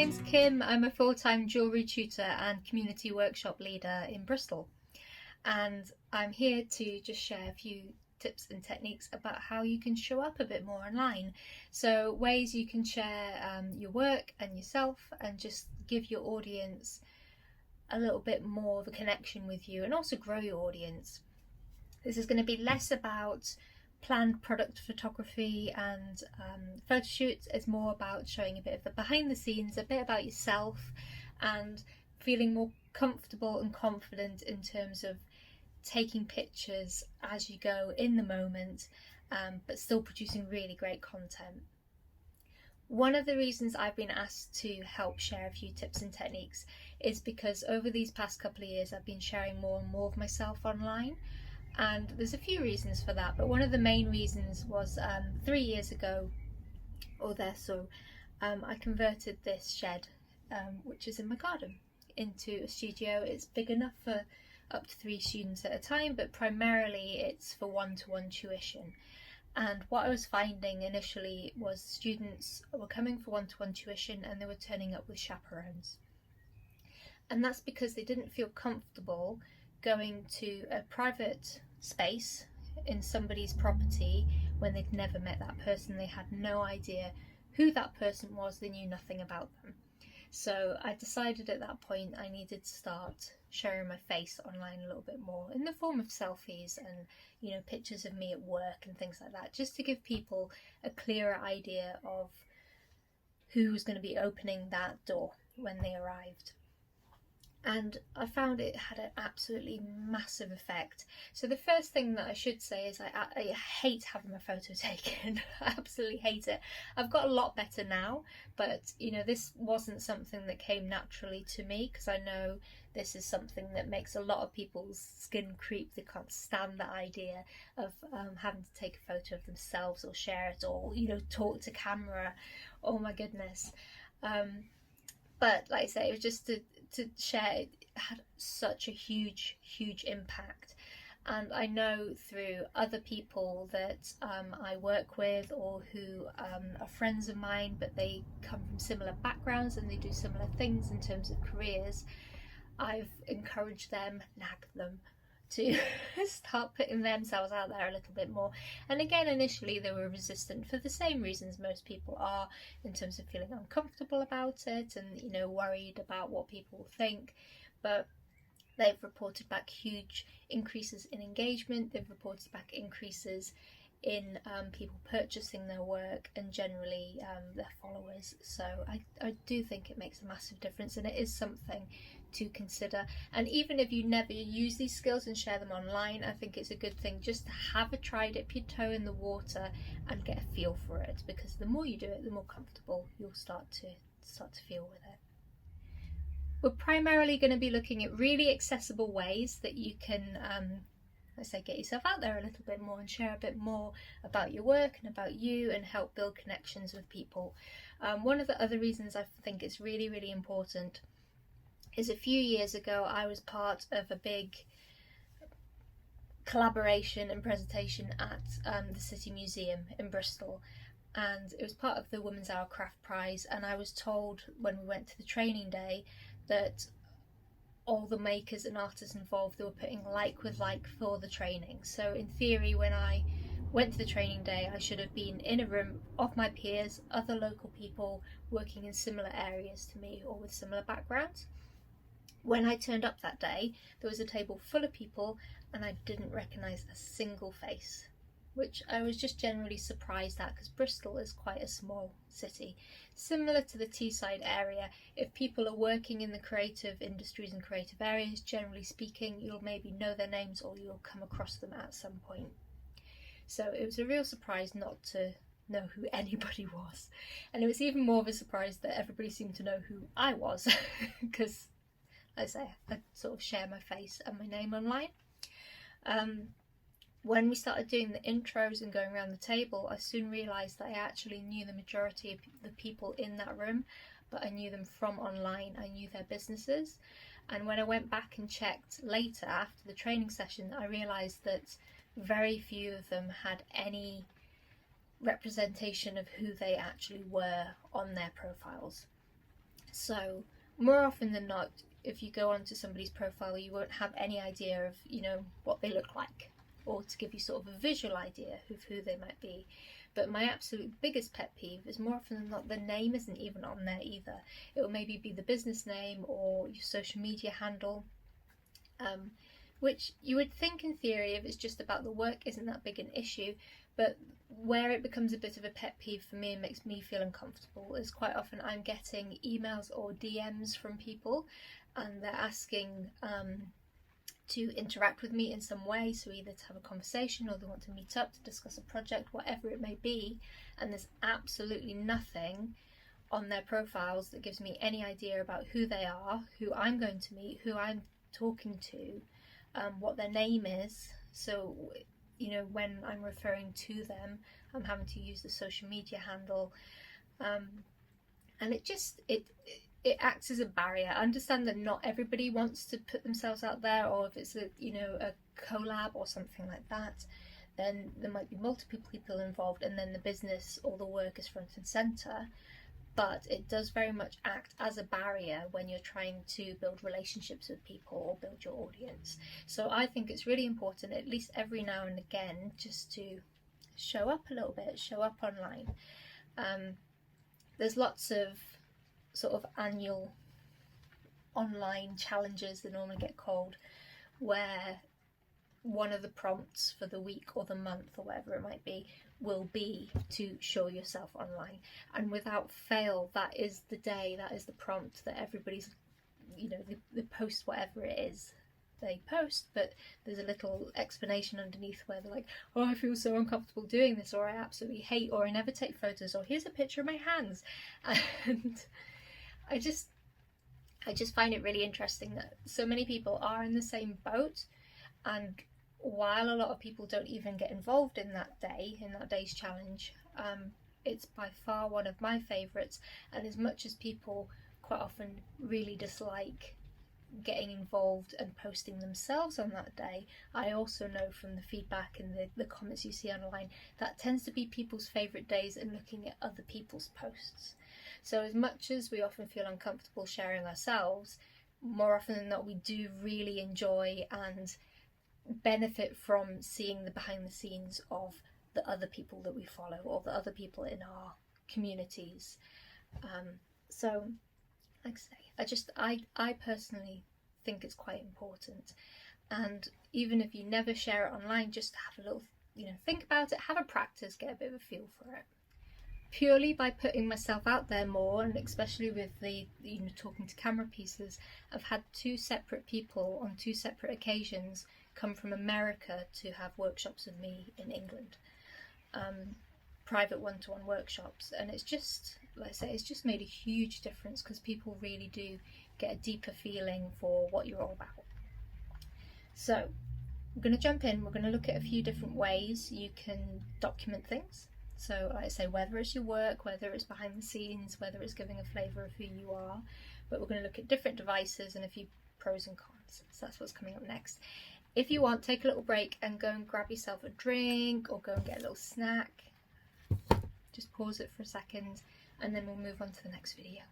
name's Kim. I'm a full-time jewellery tutor and community workshop leader in Bristol, and I'm here to just share a few tips and techniques about how you can show up a bit more online. So ways you can share your work and yourself and just give your audience a little bit more of a connection with you and also grow your audience. This is going to be less about planned product photography and photo shoots. It's more about showing a bit of the behind the scenes, a bit about yourself, and feeling more comfortable and confident in terms of taking pictures as you go in the moment, but still producing really great content. One of the reasons I've been asked to help share a few tips and techniques is because over these past couple of years I've been sharing more and more of myself online. And there's a few reasons for that, but one of the main reasons was 3 years ago or so, I converted this shed, which is in my garden, into a studio. It's big enough for up to 3 students at a time, but primarily it's for one-to-one tuition. And what I was finding initially was students were coming for one-to-one tuition and they were turning up with chaperones. And that's because they didn't feel comfortable going to a private space in somebody's property when they'd never met that person. They had no idea who that person was, they knew nothing about them. So I decided at that point I needed to start sharing my face online a little bit more in the form of selfies and, you know, pictures of me at work and things like that, just to give people a clearer idea of who was going to be opening that door when they arrived. And I found it had an absolutely massive effect. So the first thing that I should say is I hate having my photo taken. I absolutely hate it. I've got a lot better now, but you know, this wasn't something that came naturally to me, because I know this is something that makes a lot of people's skin creep. They can't stand the idea of having to take a photo of themselves or share it or, you know, talk to camera. Oh my goodness. But like I say, it was just to share. It had such a huge impact, and I know through other people that I work with or who are friends of mine, but they come from similar backgrounds and they do similar things in terms of careers. I've encouraged them, nagged them to start putting themselves out there a little bit more. And again, initially they were resistant for the same reasons most people are, in terms of feeling uncomfortable about it and, you know, worried about what people will think. But they've reported back huge increases in engagement. They've reported back increases in people purchasing their work and generally their followers. So I do think it makes a massive difference, and it is something to consider. And even if you never use these skills and share them online, I think it's a good thing just to have a try, dip your toe in the water and get a feel for it, because the more you do it, the more comfortable you'll start to feel with it. We're primarily going to be looking at really accessible ways that you can get yourself out there a little bit more and share a bit more about your work and about you and help build connections with people. One of the other reasons I think it's really important is a few years ago I was part of a big collaboration and presentation at the City Museum in Bristol, and it was part of the Women's Hour Craft Prize. And I was told when we went to the training day that all the makers and artists involved, they were putting like with like for the training. So in theory, when I went to the training day, I should have been in a room of my peers, other local people working in similar areas to me or with similar backgrounds. When I turned up that day, there was a table full of people and I didn't recognise a single face, which I was just generally surprised at, because Bristol is quite a small city. Similar to the Teesside area, if people are working in the creative industries and creative areas, generally speaking, you'll maybe know their names or you'll come across them at some point. So it was a real surprise not to know who anybody was. And it was even more of a surprise that everybody seemed to know who I was, because, as I say, I sort of share my face and my name online. When we started doing the intros and going around the table, I soon realised that I actually knew the majority of the people in that room, but I knew them from online. I knew their businesses. And when I went back and checked later after the training session, I realised that very few of them had any representation of who they actually were on their profiles. So more often than not, if you go onto somebody's profile, you won't have any idea of, you know, what they look like, or to give you sort of a visual idea of who they might be. But my absolute biggest pet peeve is more often than not the name isn't even on there either. It will maybe be the business name or your social media handle, which you would think in theory, if it's just about the work, isn't that big an issue. But where it becomes a bit of a pet peeve for me and makes me feel uncomfortable is quite often I'm getting emails or DMs from people, and they're asking to interact with me in some way, so either to have a conversation or they want to meet up to discuss a project, whatever it may be, and there's absolutely nothing on their profiles that gives me any idea about who they are, who I'm going to meet, who I'm talking to, what their name is. So, you know, when I'm referring to them, I'm having to use the social media handle, and it acts as a barrier. I understand that not everybody wants to put themselves out there, or if it's a collab or something like that, then there might be multiple people involved, and then the business or the work is front and center. But it does very much act as a barrier when you're trying to build relationships with people or build your audience. So I think it's really important, at least every now and again, just to show up a little bit, show up online. There's lots of sort of annual online challenges that normally get called, where one of the prompts for the week or the month or whatever it might be will be to show yourself online, and without fail that is the day, that is the prompt that everybody's, you know, they post whatever it is they post, but there's a little explanation underneath where they're like, oh, I feel so uncomfortable doing this, or I absolutely hate, or I never take photos, or here's a picture of my hands. And I just find it really interesting that so many people are in the same boat, and while a lot of people don't even get involved in that day, in that day's challenge, it's by far one of my favourites. And as much as people quite often really dislike getting involved and posting themselves on that day, I also know from the feedback and the comments you see online, that tends to be people's favourite days, and looking at other people's posts. So as much as we often feel uncomfortable sharing ourselves, more often than not we do really enjoy and benefit from seeing the behind the scenes of the other people that we follow, or the other people in our communities. So like I say, I personally think it's quite important. And even if you never share it online, just have a little, you know, think about it, have a practice, get a bit of a feel for it. Purely by putting myself out there more, and especially with the, you know, talking to camera pieces, I've had 2 separate people on 2 separate occasions come from America to have workshops with me in England, private one-to-one workshops, and it's just, like I say, it's just made a huge difference, because people really do get a deeper feeling for what you're all about. So we're going to jump in, we're going to look at a few different ways you can document things. So like I say, whether it's your work, whether it's behind the scenes, whether it's giving a flavour of who you are, but we're going to look at different devices and a few pros and cons. So that's what's coming up next. If you want, take a little break and go and grab yourself a drink, or go and get a little snack. Just pause it for a second, and then we'll move on to the next video.